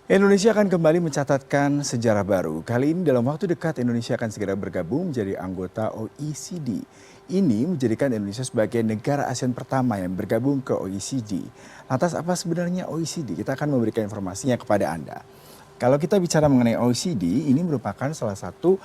Indonesia akan kembali mencatatkan sejarah baru. Kali ini dalam waktu dekat Indonesia akan segera bergabung menjadi anggota OECD. Ini menjadikan Indonesia sebagai negara ASEAN pertama yang bergabung ke OECD. Lantas apa sebenarnya OECD? Kita akan memberikan informasinya kepada Anda. Kalau kita bicara mengenai OECD, ini merupakan salah satu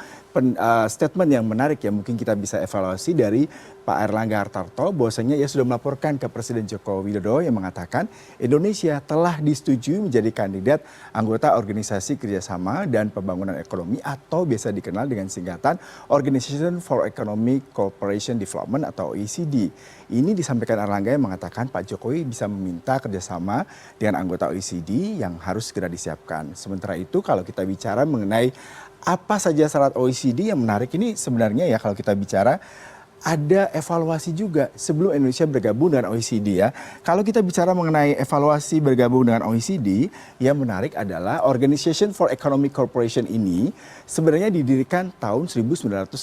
statement yang menarik yang mungkin kita bisa evaluasi dari Pak Erlangga Hartarto bahwasanya ia sudah melaporkan ke Presiden Joko Widodo yang mengatakan Indonesia telah disetujui menjadi kandidat anggota Organisasi Kerjasama dan Pembangunan Ekonomi atau biasa dikenal dengan singkatan Organization for Economic Cooperation Development atau OECD. Ini disampaikan Erlangga yang mengatakan Pak Jokowi bisa meminta kerjasama dengan anggota OECD yang harus segera disiapkan. Sementara itu kalau kita bicara mengenai apa saja syarat OECD yang menarik ini sebenarnya ya kalau kita bicara ada evaluasi juga sebelum Indonesia bergabung dengan OECD ya. Kalau kita bicara mengenai evaluasi bergabung dengan OECD, yang menarik adalah Organization for Economic Cooperation ini sebenarnya didirikan tahun 1961.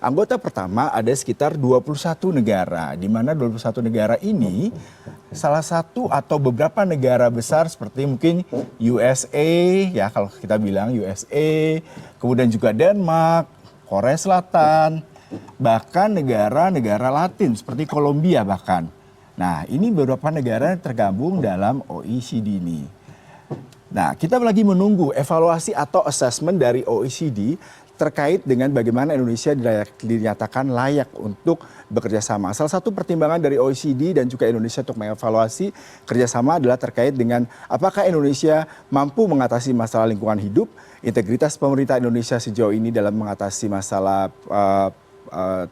Anggota pertama ada sekitar 21 negara, di mana 21 negara ini salah satu atau beberapa negara besar seperti mungkin USA ya kalau kita bilang USA, kemudian juga Denmark, Korea Selatan, bahkan negara-negara Latin seperti Kolombia bahkan. Nah, ini beberapa negara yang tergabung dalam OECD ini. Nah, kita lagi menunggu evaluasi atau assessment dari OECD terkait dengan bagaimana Indonesia dinyatakan layak untuk bekerja sama. Salah satu pertimbangan dari OECD dan juga Indonesia untuk mengevaluasi kerjasama adalah terkait dengan apakah Indonesia mampu mengatasi masalah lingkungan hidup, integritas pemerintah Indonesia sejauh ini dalam mengatasi masalah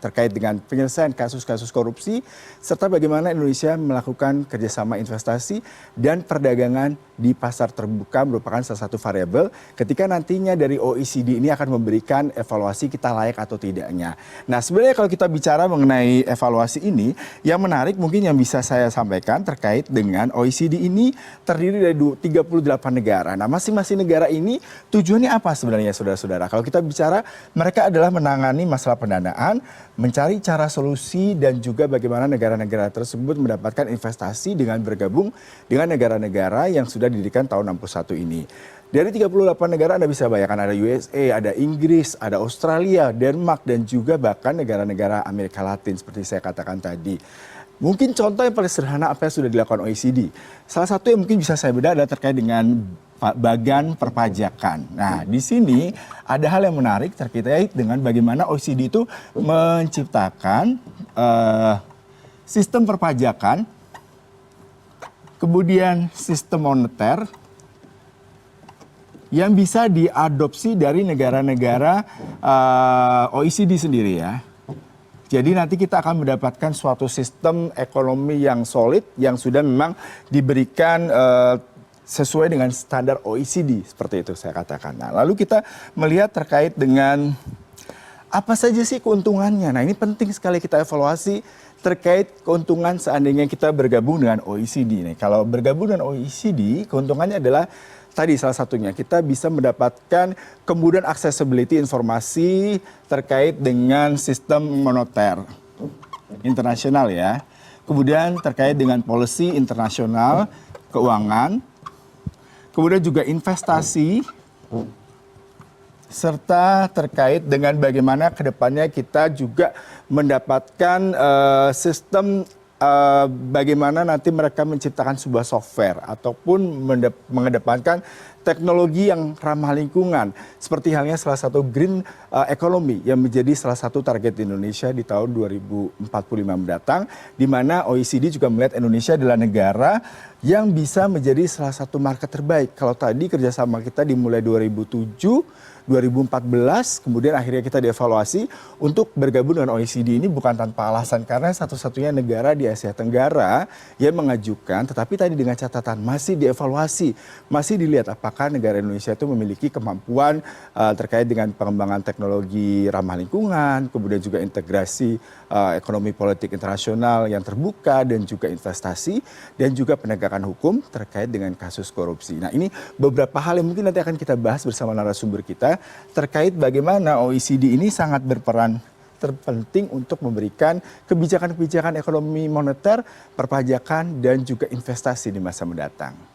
terkait dengan penyelesaian kasus-kasus korupsi, serta bagaimana Indonesia melakukan kerjasama investasi dan perdagangan di pasar terbuka merupakan salah satu variabel ketika nantinya dari OECD ini akan memberikan evaluasi kita layak atau tidaknya. Nah sebenarnya kalau kita bicara mengenai evaluasi ini, yang menarik mungkin yang bisa saya sampaikan terkait dengan OECD ini terdiri dari 38 negara. Nah masing-masing negara ini tujuannya apa sebenarnya saudara-saudara? Kalau kita bicara mereka adalah menangani masalah pendanaan, mencari cara solusi dan juga bagaimana negara-negara tersebut mendapatkan investasi dengan bergabung dengan negara-negara yang sudah didirikan tahun 61 ini. Dari 38 negara Anda bisa bayangkan ada USA, ada Inggris, ada Australia, Denmark dan juga bahkan negara-negara Amerika Latin seperti saya katakan tadi. Mungkin contoh yang paling sederhana apa yang sudah dilakukan OECD. Salah satu yang mungkin bisa saya bedah adalah terkait dengan bagan perpajakan. Nah, di sini ada hal yang menarik terkait dengan bagaimana OECD itu menciptakan sistem perpajakan, kemudian sistem moneter yang bisa diadopsi dari negara-negara OECD sendiri ya. Jadi nanti kita akan mendapatkan suatu sistem ekonomi yang solid yang sudah memang diberikan sesuai dengan standar OECD seperti itu saya katakan. Nah, lalu kita melihat terkait dengan apa saja sih keuntungannya. Nah, ini penting sekali kita evaluasi terkait keuntungan seandainya kita bergabung dengan OECD. Nih, kalau bergabung dengan OECD, keuntungannya adalah tadi salah satunya kita bisa mendapatkan kemudahan accessibility informasi terkait dengan sistem moneter internasional ya. Kemudian terkait dengan policy internasional, keuangan, kemudian juga investasi, serta terkait dengan bagaimana kedepannya kita juga mendapatkan sistem bagaimana nanti mereka menciptakan sebuah software ataupun mengedepankan teknologi yang ramah lingkungan. Seperti halnya salah satu green economy yang menjadi salah satu target Indonesia di tahun 2045 mendatang, di mana OECD juga melihat Indonesia adalah negara yang bisa menjadi salah satu market terbaik. Kalau tadi kerjasama kita dimulai 2007, 2014, kemudian akhirnya kita dievaluasi untuk bergabung dengan OECD ini bukan tanpa alasan karena satu-satunya negara di Asia Tenggara yang mengajukan, tetapi tadi dengan catatan masih dievaluasi, masih dilihat apakah negara Indonesia itu memiliki kemampuan terkait dengan pengembangan teknologi ramah lingkungan, kemudian juga integrasi ekonomi politik internasional yang terbuka dan juga investasi dan juga penegakan hukum terkait dengan kasus korupsi. Nah ini beberapa hal yang mungkin nanti akan kita bahas bersama narasumber kita terkait bagaimana OECD ini sangat berperan terpenting untuk memberikan kebijakan-kebijakan ekonomi moneter, perpajakan, dan juga investasi di masa mendatang.